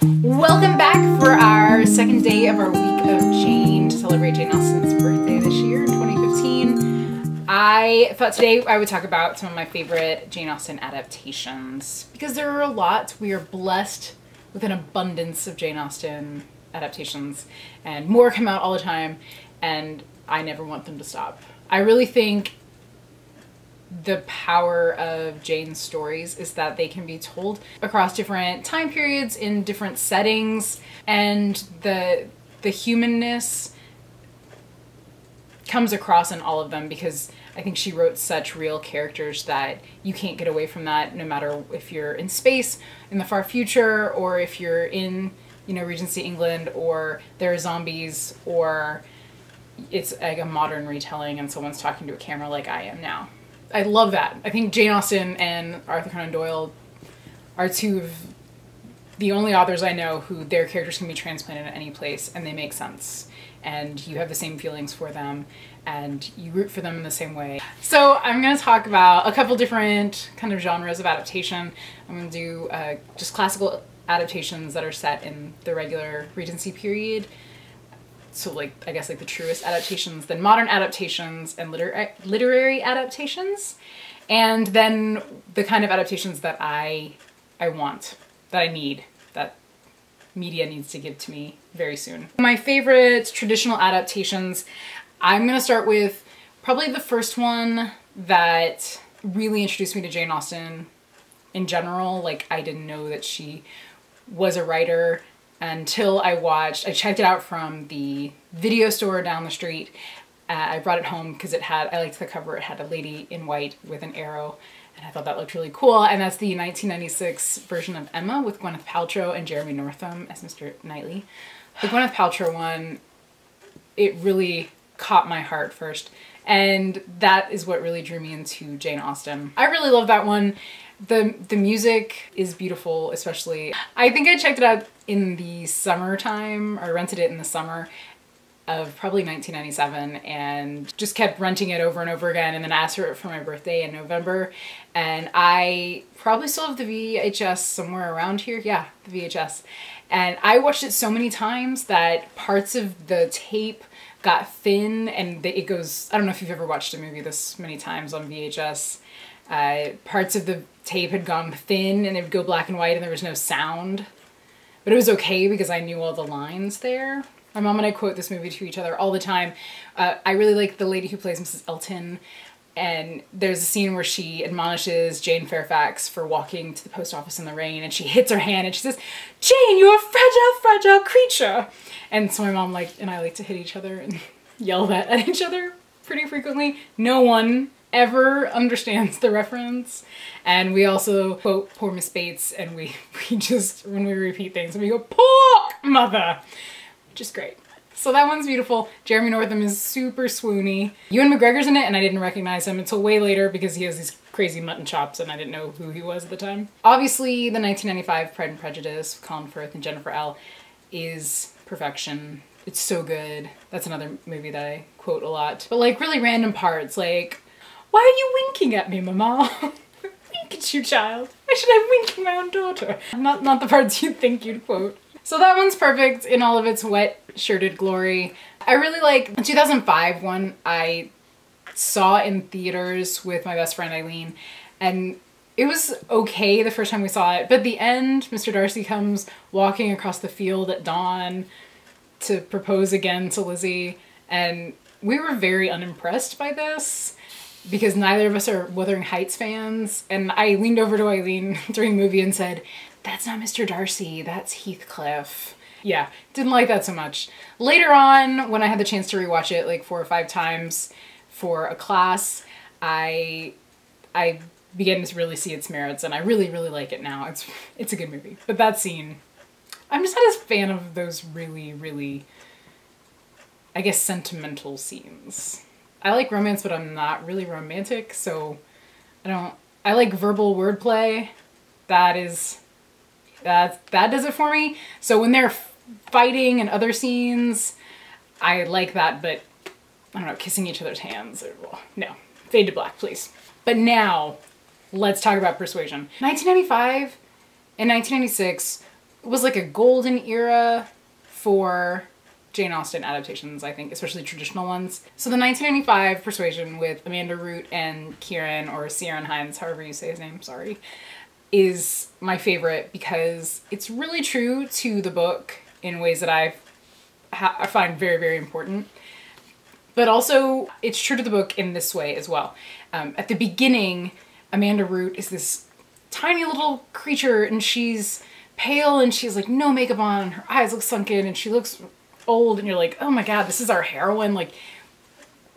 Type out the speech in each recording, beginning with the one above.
Welcome back for our second day of our week of Jane to celebrate Jane Austen's birthday this year in 2015. I thought today I would talk about some of my favorite Jane Austen adaptations because there are a lot. We are blessed with an abundance of Jane Austen adaptations and more come out all the time, and I never want them to stop. I really think the power of Jane's stories is that they can be told across different time periods in different settings, and the humanness comes across in all of them because I think she wrote such real characters that you can't get away from that, no matter if you're in space in the far future or if you're in, you know, Regency England, or there are zombies, or it's like a modern retelling and someone's talking to a camera like I am now. I love that. I think Jane Austen and Arthur Conan Doyle are two of the only authors I know who their characters can be transplanted at any place and they make sense. And you have the same feelings for them and you root for them in the same way. So I'm going to talk about a couple different kind of genres of adaptation. I'm going to do just classical adaptations that are set in the regular Regency period. So like, I guess like the truest adaptations, then modern adaptations and literary adaptations. And then the kind of adaptations that I want, that I need, that media needs to give to me very soon. My favorite traditional adaptations, I'm gonna start with probably the first one that really introduced me to Jane Austen in general. Like, I didn't know that she was a writer until I checked it out from the video store down the street. I brought it home because I liked the cover. It had a lady in white with an arrow, and I thought that looked really cool. And that's the 1996 version of Emma with Gwyneth Paltrow and Jeremy Northam as Mr. Knightley. The Gwyneth Paltrow one, it really caught my heart first, and that is what really drew me into Jane Austen. I really love that one. The music is beautiful, especially. I think I checked it out in the summertime, or rented it in the summer of probably 1997, and just kept renting it over and over again, and then asked for it for my birthday in November. And I probably still have the VHS somewhere around here. Yeah, the VHS. And I watched it so many times that parts of the tape got thin, and it goes, I don't know if you've ever watched a movie this many times on VHS. Parts of the tape had gone thin and it would go black and white and there was no sound. But it was okay because I knew all the lines there. My mom and I quote this movie to each other all the time. I really like the lady who plays Mrs. Elton, and there's a scene where she admonishes Jane Fairfax for walking to the post office in the rain, and she hits her hand and she says, "Jane, you're a fragile, fragile creature." And so my mom and I like to hit each other and yell that at each other pretty frequently. No one ever understands the reference, and we also quote Poor Miss Bates, and we just, when we repeat things, and we go, "Pork, mother," which is great. So that one's beautiful. Jeremy Northam is super swoony. Ewan McGregor's in it, and I didn't recognize him until way later because he has these crazy mutton chops and I didn't know who he was at the time. Obviously, the 1995 Pride and Prejudice, Colin Firth and Jennifer L, is perfection. It's so good. That's another movie that I quote a lot. But like really random parts, like, "Why are you winking at me, Mama?" "Wink at you, child. Why should I wink at my own daughter?" Not the parts you'd think you'd quote. So that one's perfect in all of its wet shirted glory. I really like the 2005 one. I saw in theaters with my best friend Eileen, and it was okay the first time we saw it, but the end, Mr. Darcy comes walking across the field at dawn to propose again to Lizzie, and we were very unimpressed by this because neither of us are Wuthering Heights fans, and I leaned over to Eileen during the movie and said, "That's not Mr. Darcy, that's Heathcliff." Yeah, didn't like that so much. Later on, when I had the chance to rewatch it like 4 or 5 times for a class, I began to really see its merits, and I really, really like it now. It's a good movie. But that scene, I'm just not as fan of those really, really, I guess, sentimental scenes. I like romance, but I'm not really romantic, so I like verbal wordplay. That does it for me. So when they're fighting and other scenes, I like that, but I don't know, kissing each other's hands, well, no. Fade to black, please. But now, let's talk about persuasion. 1995 and 1996 was like a golden era for Jane Austen adaptations, I think, especially traditional ones. So the 1995 Persuasion with Amanda Root and Kieran, or Ciaran Hinds, however you say his name, sorry, is my favorite because it's really true to the book in ways that I find very, very important. But also, it's true to the book in this way as well. At the beginning, Amanda Root is this tiny little creature, and she's pale, and she's like no makeup on, and her eyes look sunken, and she looks old, and you're like, oh my god, this is our heroine, like,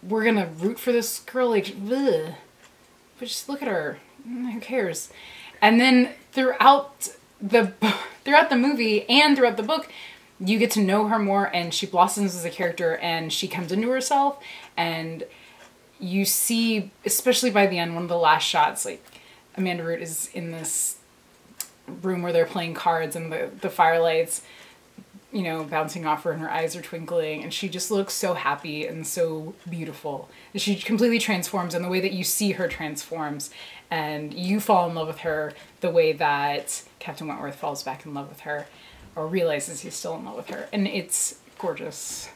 we're gonna root for this girl, like, ugh. But just look at her, who cares? And then throughout the movie and throughout the book, you get to know her more, and she blossoms as a character, and she comes into herself, and you see, especially by the end, one of the last shots, like, Amanda Root is in this room where they're playing cards, and the firelights, you know, bouncing off her, and her eyes are twinkling, and she just looks so happy and so beautiful. And she completely transforms, and the way that you see her transforms, and you fall in love with her the way that Captain Wentworth falls back in love with her, or realizes he's still in love with her. And it's gorgeous.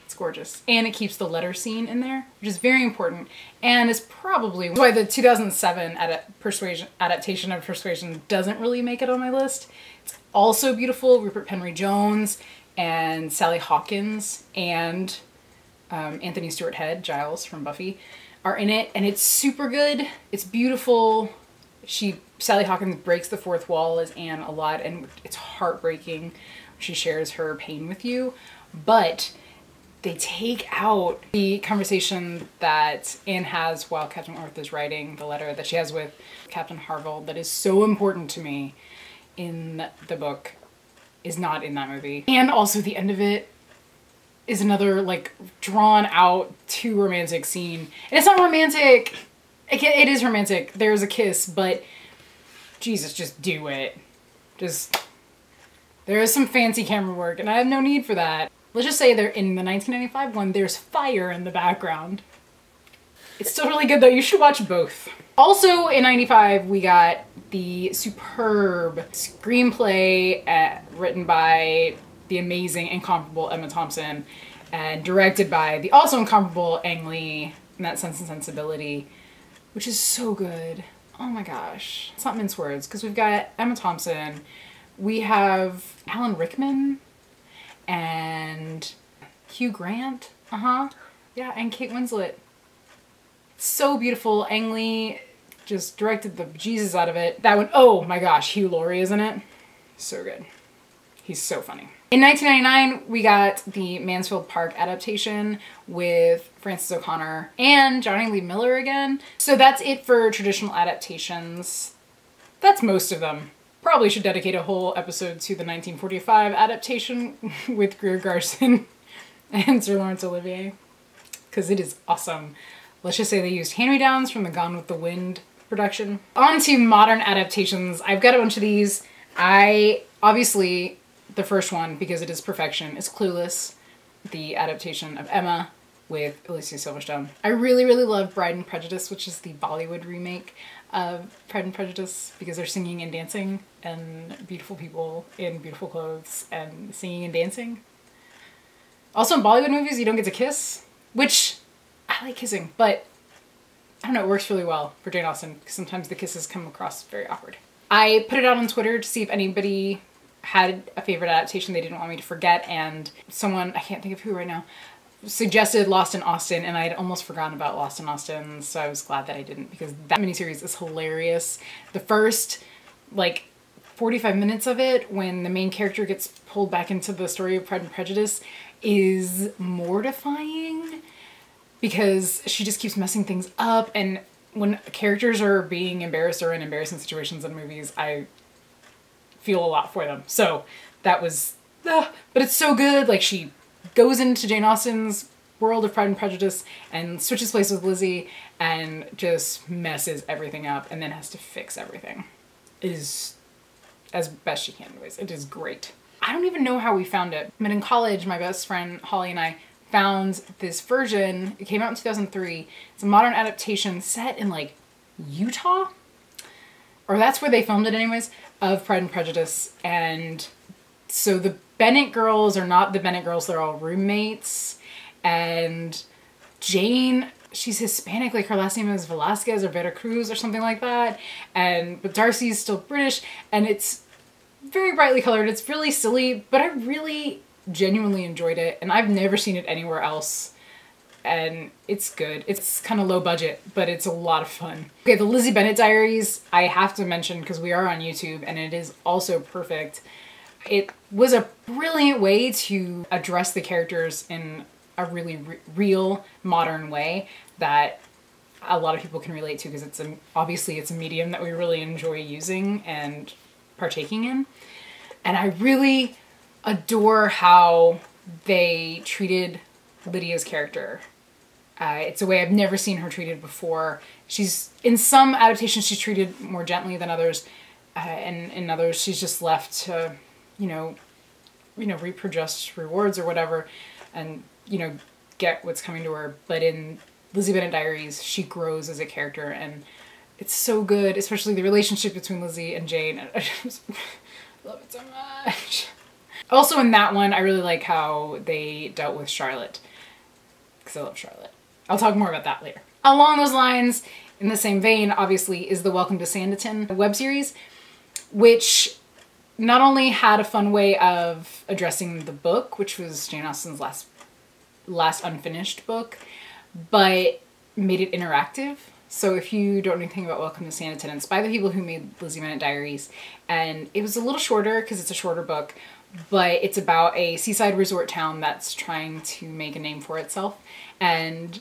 It's gorgeous. And it keeps the letter scene in there, which is very important, and is probably why the 2007 adaptation of Persuasion doesn't really make it on my list. It's also beautiful. Rupert Penry Jones and Sally Hawkins and Anthony Stewart Head, Giles from Buffy, are in it, and it's super good. It's beautiful. Sally Hawkins breaks the fourth wall as Anne a lot, and it's heartbreaking. She shares her pain with you, but they take out the conversation that Anne has while Captain Wentworth is writing the letter that she has with Captain Harville that is so important to me in the book, is not in that movie. And also the end of it is another, like, drawn out too romantic scene. And it's not romantic! It is romantic. There's a kiss, but Jesus, just do it. There is some fancy camera work, and I have no need for that. Let's just say in the 1995 one, there's fire in the background. It's still really good though, you should watch both. Also in 95, we got the superb screenplay written by the amazing, incomparable Emma Thompson, and directed by the also incomparable Ang Lee, in that Sense and Sensibility, which is so good. Oh my gosh. It's not mince words, because we've got Emma Thompson, we have Alan Rickman, and Hugh Grant, yeah, and Kate Winslet. So beautiful. Ang Lee just directed the Jesus out of it. That one, oh my gosh, Hugh Laurie is in it. So good. He's so funny. In 1999, we got the Mansfield Park adaptation with Frances O'Connor and Johnny Lee Miller again. So that's it for traditional adaptations. That's most of them. Probably should dedicate a whole episode to the 1945 adaptation with Greer Garson and Sir Laurence Olivier, because it is awesome. Let's just say they used hand-me-downs from the Gone with the Wind production. On to modern adaptations. I've got a bunch of these. Obviously, the first one, because it is perfection, is Clueless, the adaptation of Emma with Alicia Silverstone. I really, really love Bride and Prejudice, which is the Bollywood remake of Pride and Prejudice, because they're singing and dancing, and beautiful people in beautiful clothes and singing and dancing. Also in Bollywood movies, you don't get to kiss, which I like kissing, but I don't know, it works really well for Jane Austen, because sometimes the kisses come across very awkward. I put it out on Twitter to see if anybody had a favorite adaptation they didn't want me to forget, and someone, I can't think of who right now, suggested Lost in Austen, and I had almost forgotten about Lost in Austen, so I was glad that I didn't, because that miniseries is hilarious. The first, like, 45 minutes of it, when the main character gets pulled back into the story of Pride and Prejudice, is mortifying, because she just keeps messing things up, and when characters are being embarrassed or in embarrassing situations in movies, I feel a lot for them. So that was, but it's so good. Like, she goes into Jane Austen's world of Pride and Prejudice and switches places with Lizzie and just messes everything up and then has to fix everything. It is, as best she can anyways, it is great. I don't even know how we found it, but in college, my best friend Holly and I found this version. It came out in 2003. It's a modern adaptation set in, like, Utah, or that's where they filmed it anyways, of Pride and Prejudice, and So the Bennett girls are not the Bennett girls, they're all roommates. And Jane, she's Hispanic, like her last name is Velasquez or Veracruz or something like that. But Darcy's still British, and it's very brightly colored. It's really silly, but I really genuinely enjoyed it, and I've never seen it anywhere else. And it's good. It's kind of low budget, but it's a lot of fun. Okay, the Lizzie Bennet Diaries, I have to mention because we are on YouTube, and it is also perfect. It was a brilliant way to address the characters in a really real, modern way that a lot of people can relate to, because obviously it's a medium that we really enjoy using and partaking in. And I really adore how they treated Lydia's character. It's a way I've never seen her treated before. In some adaptations she's treated more gently than others, and in others she's just left to, reap her just rewards or whatever, and, get what's coming to her. But in Lizzie Bennet Diaries, she grows as a character, and it's so good, especially the relationship between Lizzie and Jane. I just love it so much. Also in that one, I really like how they dealt with Charlotte, because I love Charlotte. I'll talk more about that later. Along those lines, in the same vein, obviously, is the Welcome to Sanditon web series, which not only had a fun way of addressing the book, which was Jane Austen's last unfinished book, but made it interactive. So if you don't know anything about Welcome to Sanditon, it's by the people who made Lizzie Bennet Diaries, and it was a little shorter because it's a shorter book, but it's about a seaside resort town that's trying to make a name for itself, and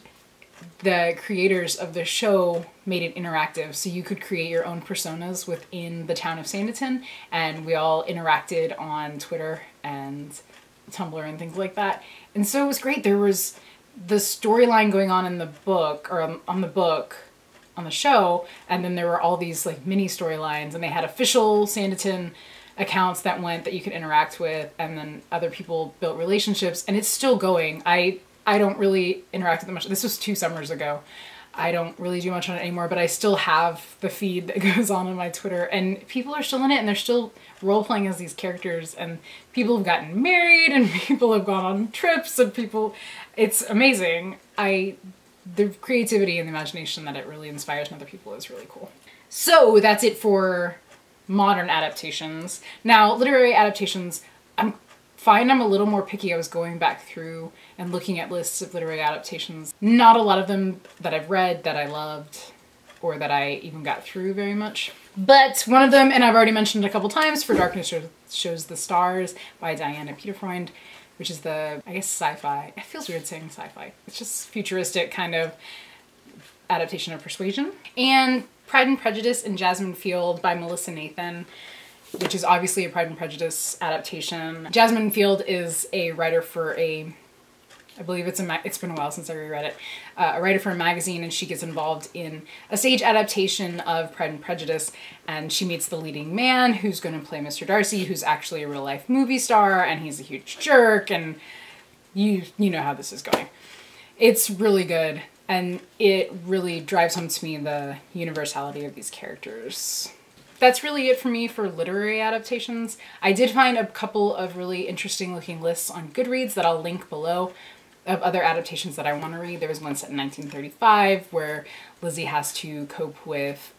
the creators of the show made it interactive, so you could create your own personas within the town of Sanditon, and we all interacted on Twitter and Tumblr and things like that. And so it was great. There was the storyline going on in the book, or on the show, and then there were all these like mini storylines, and they had official Sanditon accounts that you could interact with, and then other people built relationships, and it's still going. I don't really interact with it much. This was 2 summers ago. I don't really do much on it anymore, but I still have the feed that goes on my Twitter, and people are still in it, and they're still role-playing as these characters, and people have gotten married, and people have gone on trips, and it's amazing. The creativity and the imagination that it really inspires in other people is really cool. So that's it for modern adaptations. Now, literary adaptations, I'm a little more picky. I was going back through and looking at lists of literary adaptations. Not a lot of them that I've read that I loved or that I even got through very much. But one of them, and I've already mentioned it a couple times, For Darkness Shows the Stars by Diana Peterfreund, which is I guess sci-fi. It feels weird saying sci-fi. It's just futuristic kind of adaptation of Persuasion. And Pride and Prejudice and Jasmine Field by Melissa Nathan, which is obviously a Pride and Prejudice adaptation. Jasmine Field is a writer for I believe it's been a while since I reread it, a writer for a magazine, and she gets involved in a stage adaptation of Pride and Prejudice, and she meets the leading man who's going to play Mr. Darcy, who's actually a real life movie star, and he's a huge jerk, and you know how this is going. It's really good, and it really drives home to me the universality of these characters. That's really it for me for literary adaptations. I did find a couple of really interesting looking lists on Goodreads that I'll link below of other adaptations that I want to read. There was one set in 1935 where Lizzie has to cope with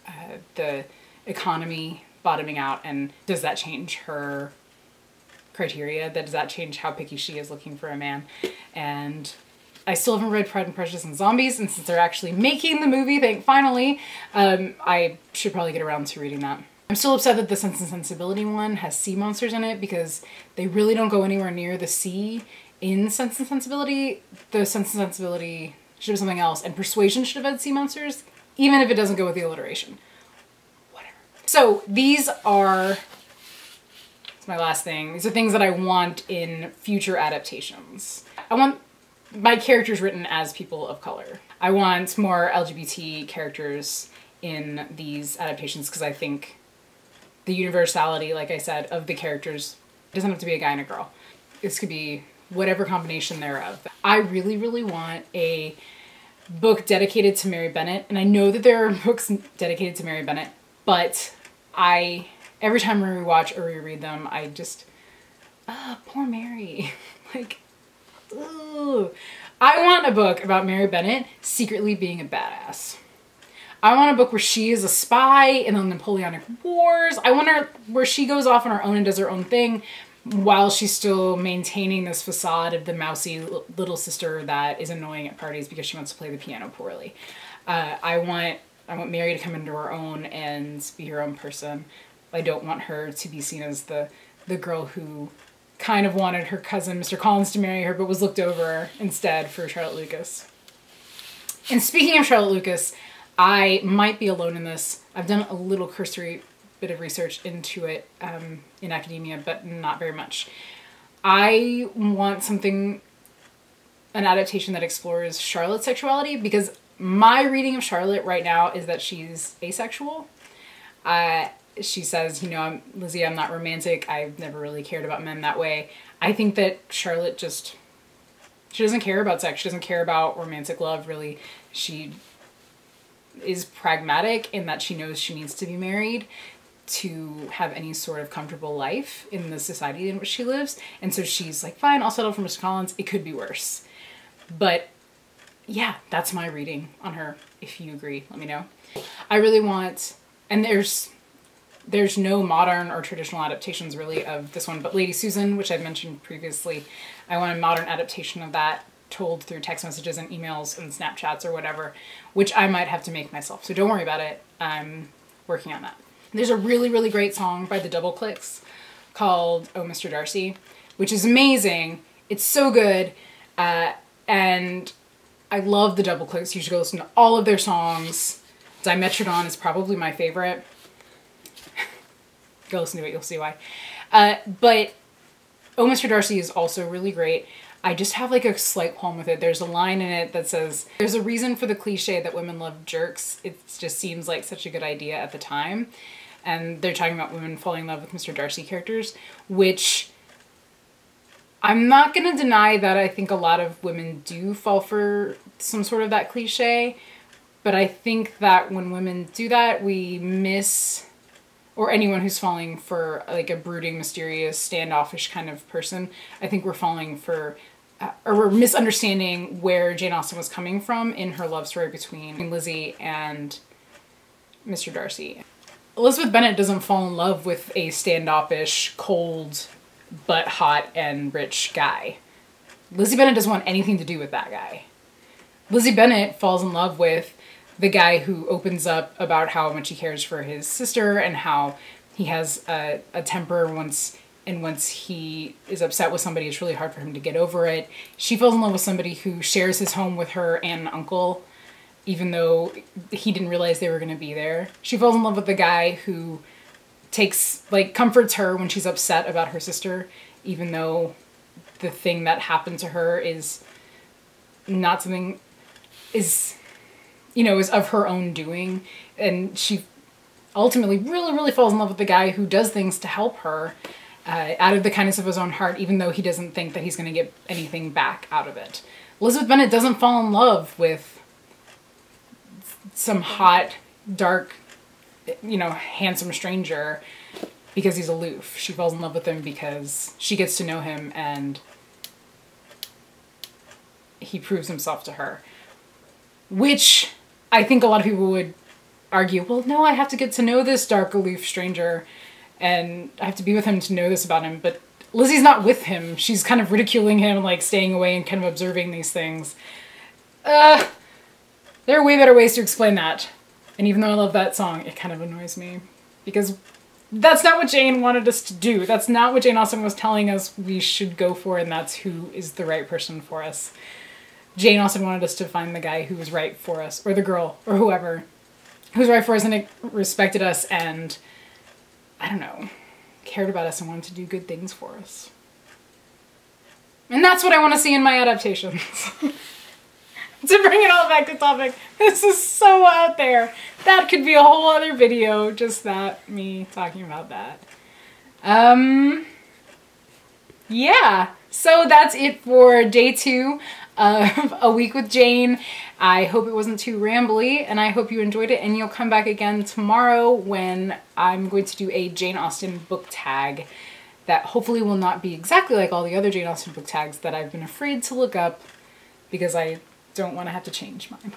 the economy bottoming out, and does that change her criteria? Does that change how picky she is looking for a man? And I still haven't read Pride and Prejudice and Zombies, and since they're actually making the movie, finally, I should probably get around to reading that. I'm still upset that the Sense and Sensibility one has sea monsters in it, because they really don't go anywhere near the sea in Sense and Sensibility. The Sense and Sensibility should have something else, and Persuasion should have had sea monsters, even if it doesn't go with the alliteration. Whatever. So these are, it's my last thing, these are things that I want in future adaptations. I want my characters written as people of color. I want more LGBT characters in these adaptations, because I think the universality, like I said, of the characters, it doesn't have to be a guy and a girl. This could be whatever combination thereof. I really, really want a book dedicated to Mary Bennet, and I know that there are books dedicated to Mary Bennet, but every time I rewatch or reread them, I just, poor Mary. Like, ooh. I want a book about Mary Bennett secretly being a badass. I want a book where she is a spy in the Napoleonic Wars. I want her where she goes off on her own and does her own thing while she's still maintaining this facade of the mousy little sister that is annoying at parties because she wants to play the piano poorly. I want Mary to come into her own and be her own person. I don't want her to be seen as the girl who kind of wanted her cousin, Mr. Collins, to marry her, but was looked over instead for Charlotte Lucas. And speaking of Charlotte Lucas, I might be alone in this. I've done a little cursory bit of research into it in academia, but not very much. I want an adaptation that explores Charlotte's sexuality, because my reading of Charlotte right now is that she's asexual. She says, you know, Lizzie, I'm not romantic. I've never really cared about men that way. I think that Charlotte she doesn't care about sex. She doesn't care about romantic love, really. She is pragmatic in that she knows she needs to be married to have any sort of comfortable life in the society in which she lives. And so she's like, fine, I'll settle for Mr. Collins. It could be worse. But yeah, that's my reading on her. If you agree, let me know. I really want, and there's no modern or traditional adaptations really of this one, but Lady Susan, which I've mentioned previously, I want a modern adaptation of that told through text messages and emails and Snapchats or whatever, which I might have to make myself. So don't worry about it. I'm working on that. There's a really, really great song by the Double Clicks called Oh, Mr. Darcy, which is amazing. It's so good. And I love the Double Clicks. You should go listen to all of their songs. Dimetrodon is probably my favorite. Go listen to it, you'll see why. But Oh, Mr. Darcy is also really great. I just have like a slight qualm with it. There's a line in it that says, there's a reason for the cliche that women love jerks. It just seems like such a good idea at the time. And they're talking about women falling in love with Mr. Darcy characters, which I'm not going to deny that I think a lot of women do fall for some sort of that cliche. But I think that when women do that, we miss, or anyone who's falling for like a brooding, mysterious, standoffish kind of person, I think we're falling for, or we're misunderstanding where Jane Austen was coming from in her love story between Lizzie and Mr. Darcy. Elizabeth Bennet doesn't fall in love with a standoffish, cold, but hot and rich guy. Lizzie Bennet doesn't want anything to do with that guy. Lizzie Bennet falls in love with the guy who opens up about how much he cares for his sister and how he has a temper once he is upset with somebody, it's really hard for him to get over it. She falls in love with somebody who shares his home with her aunt and uncle, even though he didn't realize they were going to be there. She falls in love with the guy who comforts her when she's upset about her sister, even though the thing that happened to her is not something, is of her own doing. And she ultimately really, really falls in love with the guy who does things to help her out of the kindness of his own heart, even though he doesn't think that he's going to get anything back out of it. Elizabeth Bennet doesn't fall in love with some hot, dark, handsome stranger because he's aloof. She falls in love with him because she gets to know him and he proves himself to her. Which I think a lot of people would argue, well, no, I have to get to know this dark, aloof stranger and I have to be with him to know this about him. But Lizzie's not with him. She's kind of ridiculing him, like staying away and kind of observing these things. There are way better ways to explain that. And even though I love that song, it kind of annoys me. Because that's not what Jane wanted us to do. That's not what Jane Austen was telling us we should go for, and that's who is the right person for us. Jane Austen wanted us to find the guy who was right for us, or the girl, or whoever, who's right for us and respected us and, I don't know, cared about us and wanted to do good things for us. And that's what I want to see in my adaptations. To bring it all back to topic, this is so out there. That could be a whole other video, just that, me talking about that. Yeah, so that's it for day 2 of A Week with Jane. I hope it wasn't too rambly, and I hope you enjoyed it, and you'll come back again tomorrow when I'm going to do a Jane Austen book tag that hopefully will not be exactly like all the other Jane Austen book tags that I've been afraid to look up because I don't want to have to change mine.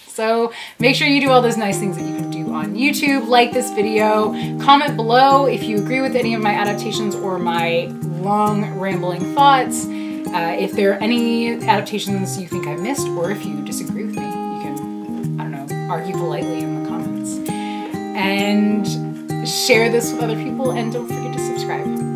So make sure you do all those nice things that you can do on YouTube. Like this video, comment below if you agree with any of my adaptations or my long rambling thoughts. If there are any adaptations you think I missed, or if you disagree with me, you can, I don't know, argue politely in the comments. And share this with other people, and don't forget to subscribe.